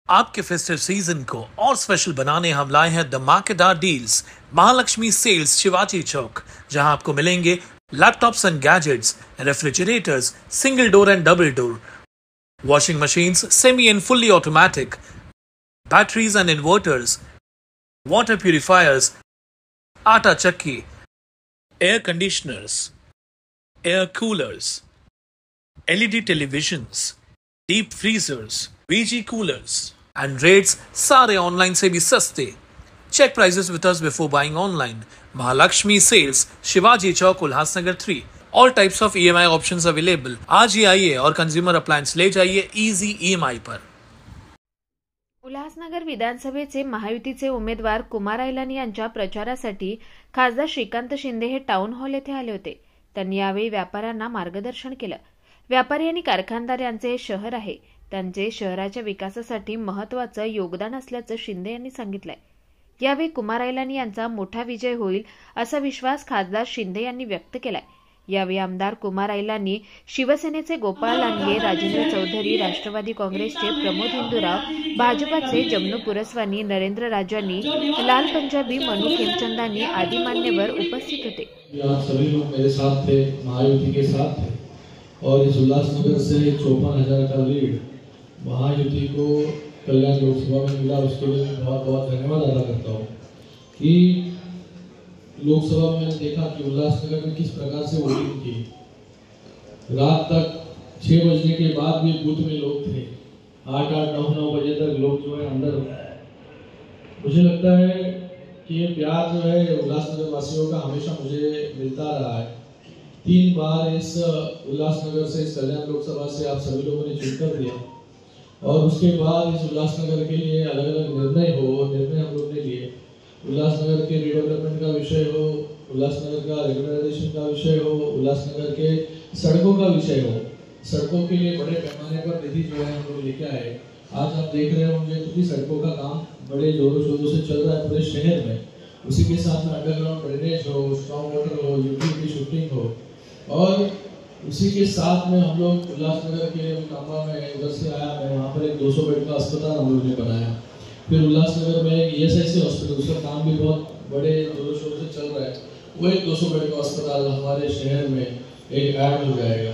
आपके festive season को और स्पेशल बनाने हम लाए हैं धमाकेदार डील्स महालक्ष्मी सेल्स शिवाजी चौक, जहां आपको मिलेंगे laptops and gadgets, refrigerators, single door and double door, washing machines, semi and fully automatic, batteries and inverters, water purifiers, atta chakki, air conditioners, air coolers, LED televisions, deep freezers, VG coolers, and rates सारे online से भी सस्ते. Check prices with us before buying online. Mahalakshmi Sales, Shivaji Chowk, Ulhasnagar 3. All types of EMI options available. आज ही आइए और consumer appliance ले जाइए easy EMI पर. उल्हासनगर विधानसभेचे महायुतीचे उमेदवार कुमार आयलानी यांच्या प्रचारासाठी खासदार श्रीकांत शिंदे हे टाउन हॉल येथे आले होते. त्यांनी यावेळी व्यापाऱ्यांना मार्गदर्शन केलं. व्यापारी आणि कारखानदार यांचे हे शहर आहे. त्यांचे शहराच्या विकासासाठी महत्त्वाचं योगदान असल्याचं शिंदे यांनी सांगितलंय. यावेळी कुमार आयलानी यांचा मोठा विजय होईल असा विश्वास खासदार शिंदे यांनी व्यक्त केलाय. यावेळी आमदार कुमार आयलानी, शिवसेनेचे गोपाळ लांडगे, राजेंद्र चौधरी, राष्ट्रवादी काँग्रेसचे प्रमोद हिंदुराव, भाजपाचे जमनू पुरस्वानी, नरेंद्र राजानी, लाल पंजाबी, मनु खेमचंदानी आदी मान्यवर उपस्थित होते. आप सभी लोग मेरे साथ थे, महायुति के साथ थे और इस उल्लासनगर से 54,000 का लीड महायुति को कल्याण लोकसभा में मिला. उसके लिए बहुत बहुत धन्यवाद अदा करता हूँ कि लोकसभा में मैंने देखा कि उल्लासनगर में किस प्रकार से वोटिंग की. रात तक 6 बजने के बाद भी बूथ में लोग थे. 8-8, 9-9 बजे तक लोग जो है अंदर. मुझे लगता है कि ये प्यार जो है उल्लासनगर वासियों का हमेशा मुझे मिलता रहा है. 3 बार इस उल्लासनगर से, इस कल्याण लोकसभा से आप सभी लोगों ने चुनकर दिया और उसके बाद इस उल्लासनगर के लिए अलग अलग निर्णय हम लोग ने लिए. उल्लासनगर के रिडेवलपमेंट का विषय हो, उल्लासनगर का रेगुलराइजेशन का विषय हो, उल्लासनगर के सड़कों का विषय हो. सड़कों के लिए बड़े पैमाने पर निधि जो है हम लोग लेके आए. आज आप देख रहे होंगे तो सड़कों का काम बड़े जोरों शोरों से चल रहा है पूरे शहर में. उसी के साथ में अंडरग्राउंड ड्रेनेज हो, स्ट्रॉन्ग वाटर हो, यूटिलिटी शिफ्टिंग हो और उसी के साथ में हम लोग उल्लासनगर के कामा में उधर से आया, मैं वहाँ पर एक 200 बेड का अस्पताल हम लोग ने बनाया. फिर उल्लासनगर में एक ESIC हॉस्पिटल, उसका काम भी बहुत बड़े जोरों शोरों से चल रहा है. वो एक 200 बेड का अस्पताल हमारे शहर में एक ऐड हो जाएगा.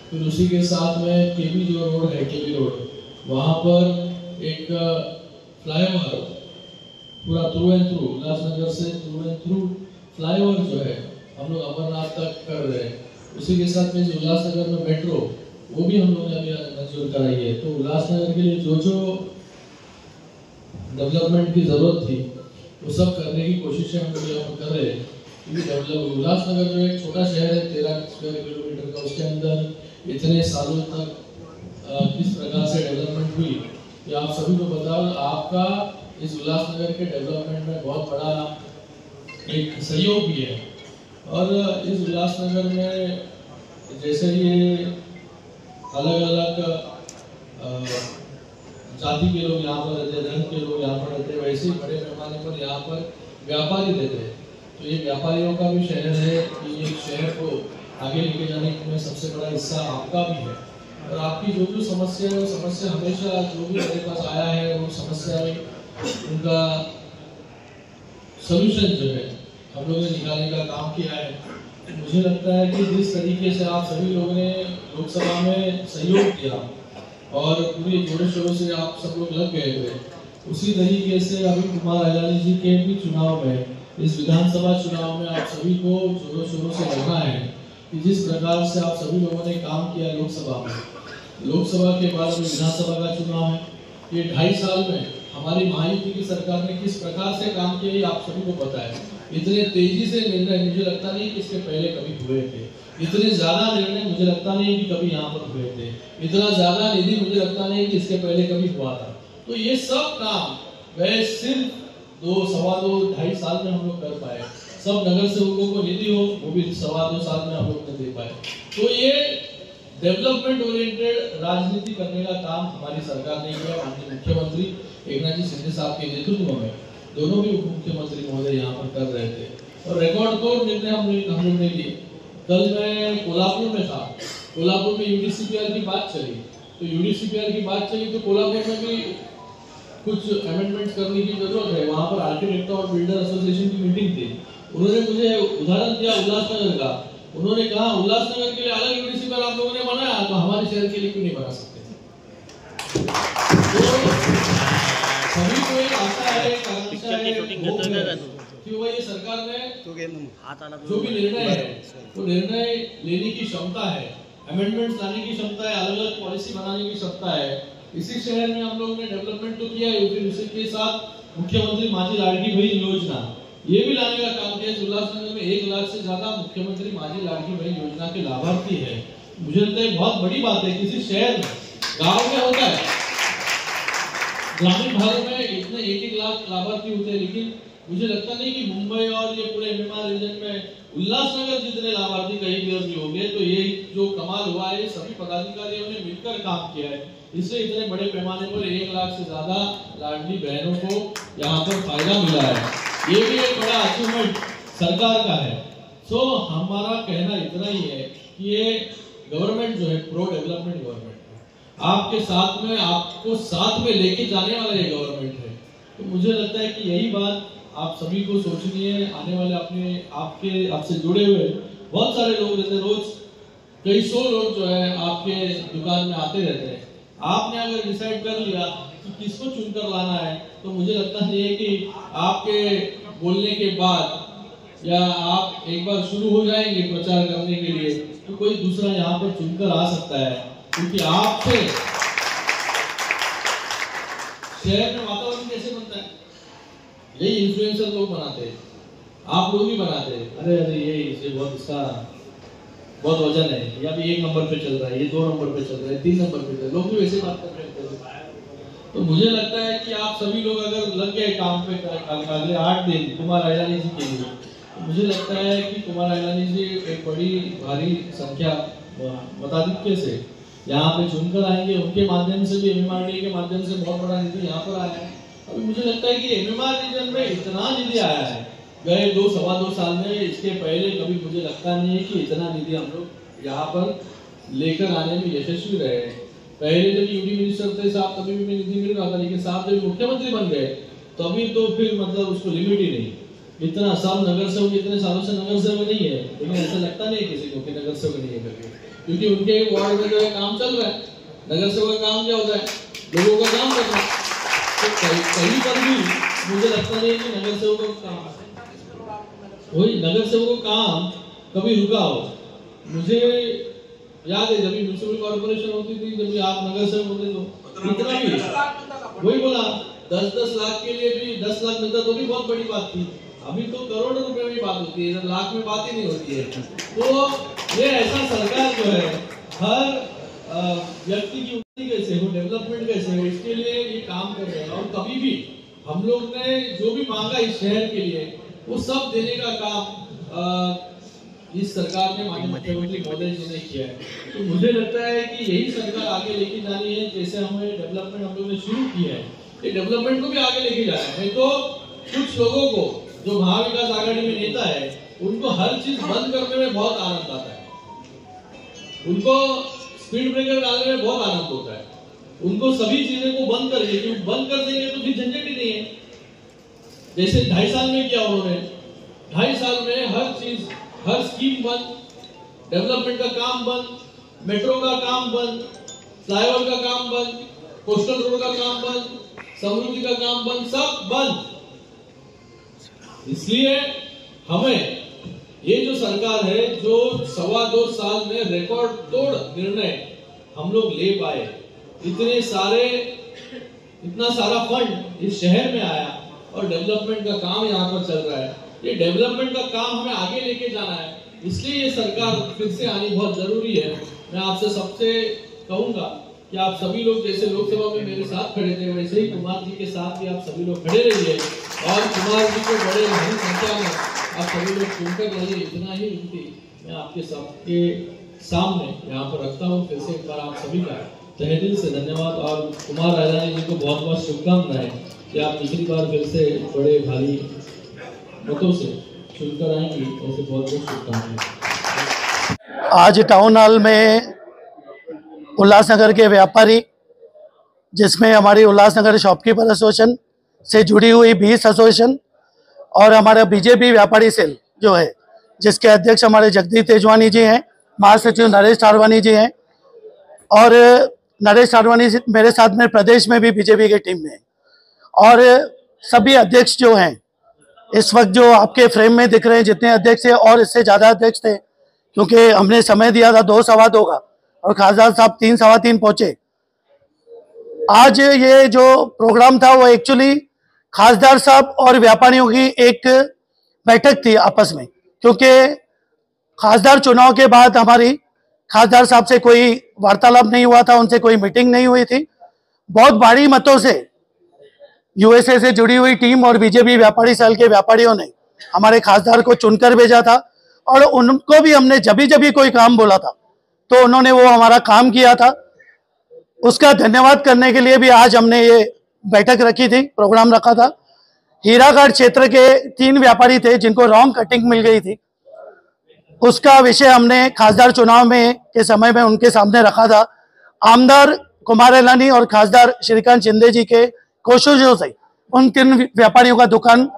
फिर उसी के साथ में केबी जो रोड है, केबी रोड, वहाँ पर एक फ्लाईओवर पूरा थ्रू एंड थ्रू, उल्लासनगर से थ्रू एंड थ्रू फ्लाईओवर जो है हम लोग अमरनाथ तक कर रहे हैं. उसी के साथ में जो उल्लासनगर में मेट्रो, वो भी हम लोग ने अभी मंजूर कराई है. तो उल्लासनगर के लिए जो डेवलपमेंट की जरूरत थी वो सब करने की कोशिशें हम लोग यहाँ कर रहे हैं. क्योंकि उल्लासनगर जो एक छोटा शहर है 13 स्क्वायर किलोमीटर का, उसके अंदर इतने सालों तक किस प्रकार से डेवलपमेंट हुई ये आप सभी को बताओ. आपका इस उल्लासनगर के डेवलपमेंट में बहुत बड़ा एक सहयोग भी है. और इस उल्लासनगर में जैसे ये अलग अलग जाति के लोग यहाँ पर रहते हैं, धर्म के लोग यहाँ पर रहते हैं, वैसे ही बड़े पैमाने पर यहाँ पर व्यापारी रहते हैं. तो ये व्यापारियों का भी शहर है कि ये शहर को आगे लेके जाने में सबसे बड़ा हिस्सा आपका भी है. और आपकी जो समस्या है वो समस्या हमेशा जो भी मेरे पास आया है वो समस्या में उनका सोल्यूशन जो है हम लोगों ने निकालने का काम किया है. मुझे लगता है कि जिस तरीके से आप सभी लोगों ने लोकसभा में सहयोग किया और पूरे जोरों शोरों से आप सब लोग लग गए थे, उसी तरीके से अभी कुमार आयलानी जी के भी चुनाव में, इस विधानसभा चुनाव में आप सभी को जोरों शोरों से लगना है कि जिस प्रकार से आप सभी लोगों ने काम किया लोकसभा में. लोकसभा के बाद में विधानसभा का चुनाव है. ये 2.5 साल में हमारी महायुति की सरकार ने किस प्रकार से काम किया ये आप सभी को पता है. इतने तेजी से निर्णय मुझे लगता नहीं कि इसके पहले कभी हुए थे. इतने ज्यादा निर्णय मुझे लगता नहीं कि कभी यहाँ पर हुए थे. इतना ज्यादा निधि मुझे लगता नहीं कि इसके पहले कभी हुआ था. तो ये सब काम वह सिर्फ 2.5 साल में हम लोग कर पाए. सब नगर सेवकों को निधि हो वो भी 2.25 साल में हम लोग ने दे पाए. तो ये डेवलपमेंट ओरिएंटेड राजनीति करने का काम हमारी सरकार ने किया. माननीय मुख्यमंत्री एकनाथ जी शिंदे साहब के नेतृत्व में दोनों भी उप मुख्यमंत्री महोदय यहाँ पर कर रहे थे और रिकॉर्ड तोड़ निर्णय हम लोग ने लिए. कल मैं कोल्हापुर में था. कोल्हापुर में UDCPR की बात चली तो कोल्हापुर में भी कुछ अमेंडमेंट्स करने की जरूरत है। वहाँ पर आर्किटेक्ट और बिल्डर एसोसिएशन की मीटिंग थी, उन्होंने मुझे उदाहरण दिया उल्लासनगर का। उन्होंने कहा उल्लासनगर के लिए अलग म्युनिसिपल आप लोगों ने बनाया, तो हमारे शहर के लिए क्यों नहीं बना सकते? तो सभी को एक आशा है, कि भाई ये सरकार ने जो भी निर्णय है, तो निर्णय लेने की क्षमता है, अमेंडमेंट्स लाने की क्षमता है, अलग अलग पॉलिसी बनाने की क्षमता है। इसी शहर में हम लोगों ने डेवलपमेंट तो किया है, फिर उसके साथ मुख्यमंत्री माझी लाडली बहन योजना ये भी लाने का काम किया। उल्लासनगर में 1 लाख से ज्यादा मुख्यमंत्री माझी लाडली बहन योजना के लाभार्थी है। मुझे लगता है बहुत बड़ी बात है, किसी शहर में, गाँव में होता है, ग्रामीण भारत में इतने 1-1 लाख लाभार्थी होते हैं, लेकिन मुझे लगता नहीं कि मुंबई और ये पूरे एमएमआर रीजन में उल्लासनगर जितने लाभार्थी कहीं भी होंगे। तो ये जो कमाल हुआ है, सभी पदाधिकारियों ने मिलकर काम किया है, इससे इतने बड़े पैमाने पर 1 लाख से ज्यादा लाडली बहनों को यहाँ पर फायदा मिला है। ये भी एक बड़ा अचीवमेंट सरकार का है। सो हमारा कहना इतना ही है कि ये गवर्नमेंट जो है प्रो डेवलपमेंट गवर्नमेंट है, आपके साथ में, आपको साथ में लेके जाने वाला ये गवर्नमेंट है। तो मुझे लगता है कि यही बात आप सभी को सोचनी है। आने वाले आपसे जुड़े हुए बहुत सारे लोग रहते हैं, रोज कई 100 लोग जो है आपके दुकान में आते रहते हैं। आपने अगर डिसाइड कर लिया कि किसको चुनकर लाना है, तो मुझे लगता है कि आपके बोलने के बाद या आप एक बार शुरू हो जाएंगे प्रचार करने के लिए, तो कोई दूसरा यहाँ पर चुनकर आ सकता है, क्योंकि आपसे शहर में वातावरण कैसे बनता है, यही इन्फ्लुएंसर लोग बनाते हैं, आप लोग ही बनाते हैं। अरे ये इसे बहुत, इसका बहुत वजन है, या भी 1 नंबर पे चल रहा है, ये 2 नंबर पे चल रहा है, 3 नंबर पे चल रहा है, लोग भी वैसे बात कर रहे हैं। तो मुझे लगता है कि आप सभी लोग अगर लग गए काम पे अगले 8 दिन कुमार आइलानी जी के लिए, तो मुझे लगता है कि कुमार आइलानी जी एक बड़ी भारी संख्या मताधिक्य से यहाँ पे चुनकर आएंगे। उनके माध्यम से भी, एमएमआरडी के माध्यम से बहुत बड़ा निधि यहाँ पर आया है। अभी मुझे लगता है कि एमएमआर रीजन में इतना निधि आया है गए 2-2.25 साल में, इसके पहले कभी मुझे लगता नहीं है कि इतना निधि हम लोग यहाँ पर लेकर आने में यशस्वी रहे। पहले जब यूडी मिनिस्टर थे साहब, तभी भी निधि मिल रहा था, लेकिन साहब जब मुख्यमंत्री बन गए तभी तो फिर मतलब उसको लिमिट ही नहीं। इतना साल नगर सेवक, इतने सालों से नगर सेवक नहीं है, लेकिन ऐसा लगता नहीं किसी को कि नगर सेवक नहीं है करके, क्योंकि उनके वार्ड में जो है काम चल रहा है। नगर सेवक का काम क्या होता है? लोगों का काम करना। तो कहीं पर भी मुझे लगता नहीं कि नगर सेवकों का काम, वही नगर सेवकों का काम कभी रुका हो। मुझे याद है जब म्युनिसिपल कॉर्पोरेशन होती थी, जब आप नगर सेवक होते तो इतना भी, वही बोला 10-10 लाख के लिए भी 10 लाख मिलता तो भी बहुत बड़ी बात थी। अभी तो करोड़ों रुपए में बात होती है, लाख में बात ही नहीं होती है। तो ये ऐसा सरकार जो है, हर व्यक्ति की उन्नति कैसे हो, डेवलपमेंट कैसे हो, इसके लिए ये काम कर रहे हैं। और कभी भी हम लोग ने जो भी मांगा इस शहर के लिए, वो सब देने का काम इस सरकार ने, माननीय मुख्यमंत्री महोदय जी ने किया है। तो मुझे लगता है कि यही सरकार आगे लेके जानी है। जैसे हमें डेवलपमेंट हम लोग ने शुरू किया है, ये डेवलपमेंट को भी आगे लेके जाना है। तो कुछ लोगों को, जो महाविकास आघाड़ी में नेता है, उनको हर चीज बंद करने में बहुत आनंद आता है, उनको स्पीड ब्रेकर डालने में बहुत आनंद होता है, उनको सभी चीजें को बंद कर देंगे तो फिर झंझट ही नहीं है। जैसे 2.5 साल में किया उन्होंने, 2.5 साल में हर चीज, हर स्कीम बंद, डेवलपमेंट का काम बंद, मेट्रो का काम बंद, फ्लाईओवर का काम बंद, कोस्टल रोड का काम बंद, समृद्धि का काम बंद, सब बंद। इसलिए हमें ये जो सरकार है, जो 2.25 साल में रिकॉर्ड तोड़ निर्णय हम लोग ले पाए, इतना सारा फंड इस शहर में आया और डेवलपमेंट का काम यहाँ पर चल रहा है। ये डेवलपमेंट का काम हमें आगे लेके जाना है, इसलिए ये सरकार फिर से आनी बहुत जरूरी है। मैं आपसे सबसे कहूंगा कि आप सभी लोग जैसे लोकसभा में मेरे साथ खड़े थे, वैसे ही कुमार जी के साथ भी आप सभी लोग खड़े रहिए और कुमार जी को बड़े भारी संख्या में आप सभी लोग चुनकर रहिए। इतना ही विनती मैं आपके सबके सामने यहाँ पर रखता हूँ। फिर से एक बार आप सभी का तहे दिल से धन्यवाद और कुमार आइलानी जी को बहुत बहुत शुभकामनाएं कि आप दूसरी बार फिर से बड़े भारी मतों से चुनकर आएंगी। ऐसे बहुत बहुत शुभकामनाएं। आज टाउन हॉल में उल्लासनगर के व्यापारी जिसमें हमारी उल्लासनगर शॉपकीपर एसोसिएशन से जुड़ी हुई 20 एसोसिएशन और हमारा बीजेपी व्यापारी सेल जो है, जिसके अध्यक्ष हमारे जगदीश तेजवानी जी हैं, महासचिव नरेश ठारवानी जी हैं और नरेश ठारवानी मेरे साथ में प्रदेश में भी बीजेपी की टीम में है। और सभी अध्यक्ष जो हैं इस वक्त जो आपके फ्रेम में दिख रहे हैं, जितने अध्यक्ष थे और इससे ज़्यादा अध्यक्ष थे, क्योंकि हमने समय दिया था 2 सवा 2 का और खासदार साहब 3 सवा 3 पहुँचे। आज ये जो प्रोग्राम था वो एक्चुअली खासदार साहब और व्यापारियों की एक बैठक थी आपस में, क्योंकि खासदार चुनाव के बाद हमारी खासदार साहब से कोई वार्तालाप नहीं हुआ था, उनसे कोई मीटिंग नहीं हुई थी। बहुत भारी मतों से यूएसए से जुड़ी हुई टीम और बीजेपी व्यापारी सेल के व्यापारियों ने हमारे खासदार को चुनकर भेजा था और उनको भी हमने जब कोई काम बोला था तो उन्होंने वो हमारा काम किया था। उसका धन्यवाद करने के लिए भी आज हमने ये बैठक रखी थी, प्रोग्राम रखा था। हीराघाट क्षेत्र के 3 व्यापारी थे जिनको रॉन्ग कटिंग मिल गई थी, उसका विषय हमने खासदार चुनाव में के समय में उनके सामने रखा था। आमदार कुमार एलानी और खासदार श्रीकांत शिंदे जी के कोशिशों से उन 3 व्यापारियों का दुकान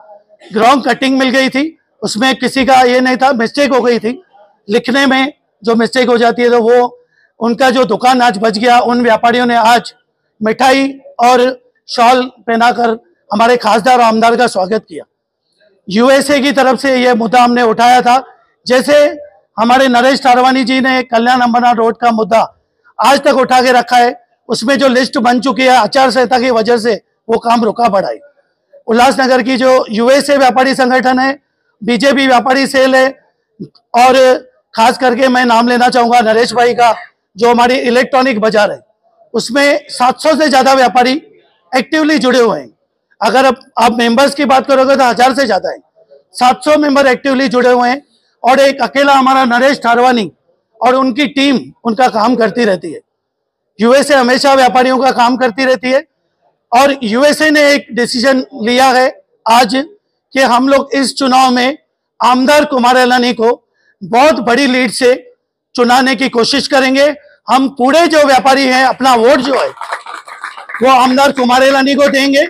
रॉन्ग कटिंग मिल गई थी। उसमें किसी का ये नहीं था, मिस्टेक हो गई थी, लिखने में जो मिस्टेक हो जाती है, तो वो उनका जो दुकान आज बच गया। उन व्यापारियों ने आज मिठाई और शॉल पहनाकर हमारे खासदार और आमदार का स्वागत किया। यूएसए की तरफ से यह मुद्दा हमने उठाया था। जैसे हमारे नरेश ठारवानी जी ने कल्याण अंबरनाथ रोड का मुद्दा आज तक उठा के रखा है, उसमें जो लिस्ट बन चुकी है आचार संहिता की वजह से वो काम रुका पड़ा है। उल्लासनगर की जो यूएसए व्यापारी संगठन है, बीजेपी व्यापारी सेल है और खास करके मैं नाम लेना चाहूंगा नरेश भाई का, जो हमारी इलेक्ट्रॉनिक बाजार है, उसमें 700 से ज्यादा व्यापारी एक्टिवली जुड़े हुए हैं। अगर आप मेंबर्स की बात करोगे तो 1000 से ज्यादा है। 700 मेंबर एक्टिवली जुड़े हुए हैं और एक अकेला हमारा नरेश ठारवानी और उनकी टीम उनका काम करती रहती है। यूएसए हमेशा व्यापारियों का काम करती रहती है और यूएसए ने एक डिसीजन लिया है आज कि हम लोग इस चुनाव में आमदार कुमार एलानी को बहुत बड़ी लीड से चुनाने की कोशिश करेंगे। हम पूरे जो व्यापारी हैं अपना वोट जो है वो आमदार कुमार एलानी को देंगे,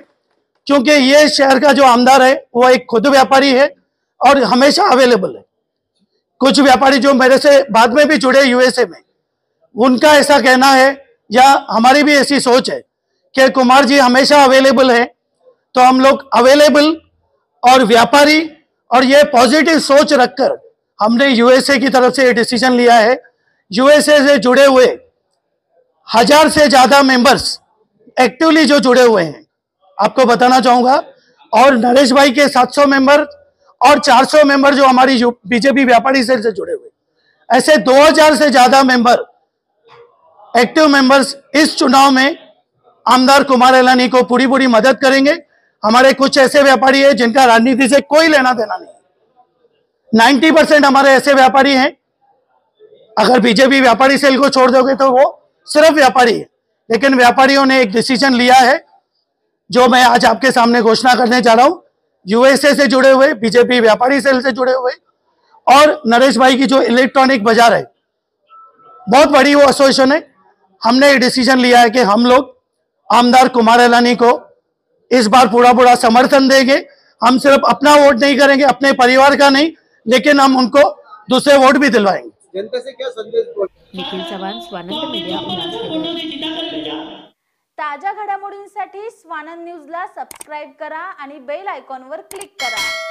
क्योंकि ये शहर का जो आमदार है वो एक खुद व्यापारी है और हमेशा अवेलेबल है। कुछ व्यापारी जो मेरे से बाद में भी जुड़े यूएसए में, उनका ऐसा कहना है या हमारी भी ऐसी सोच है कि कुमार जी हमेशा अवेलेबल है, तो हम लोग अवेलेबल और व्यापारी और ये पॉजिटिव सोच रखकर हमने यूएसए की तरफ से ये डिसीजन लिया है। यूएसए से जुड़े हुए 1000 से ज्यादा मेंबर्स एक्टिवली जो जुड़े हुए हैं आपको बताना चाहूंगा, और नरेश भाई के 700 मेंबर और 400 मेंबर जो हमारी बीजेपी व्यापारी सेल से जुड़े हुए, ऐसे 2000 से ज्यादा मेंबर एक्टिव मेंबर्स इस चुनाव में आमदार कुमार एलानी को पूरी मदद करेंगे। हमारे कुछ ऐसे व्यापारी हैं जिनका राजनीति से कोई लेना देना नहीं है। 90% हमारे ऐसे व्यापारी हैं, अगर बीजेपी व्यापारी सेल को छोड़ दोगे तो वो सिर्फ व्यापारी है, लेकिन व्यापारियों ने एक डिसीजन लिया है जो मैं आज आपके सामने घोषणा करने जा रहा हूं। यूएसए से जुड़े हुए, बीजेपी व्यापारी सेल से जुड़े हुए और नरेश भाई की जो इलेक्ट्रॉनिक बाजार है, बहुत बड़ी वो एसोसिएशन है। हमने ये डिसीजन लिया है कि हम लोग आमदार कुमार एलानी को इस बार पूरा समर्थन देंगे। हम सिर्फ अपना वोट नहीं करेंगे, अपने परिवार का नहीं, लेकिन हम उनको दूसरे वोट भी दिलवाएंगे। जनता से क्या संदेश? निखिल चव्हाण, स्वानंद मीडिया, उल्हासनगर। ताज्या घडामोडींसाठी स्वानंद न्यूजला सबस्क्राइब करा आणि बेल आयकॉनवर क्लिक करा।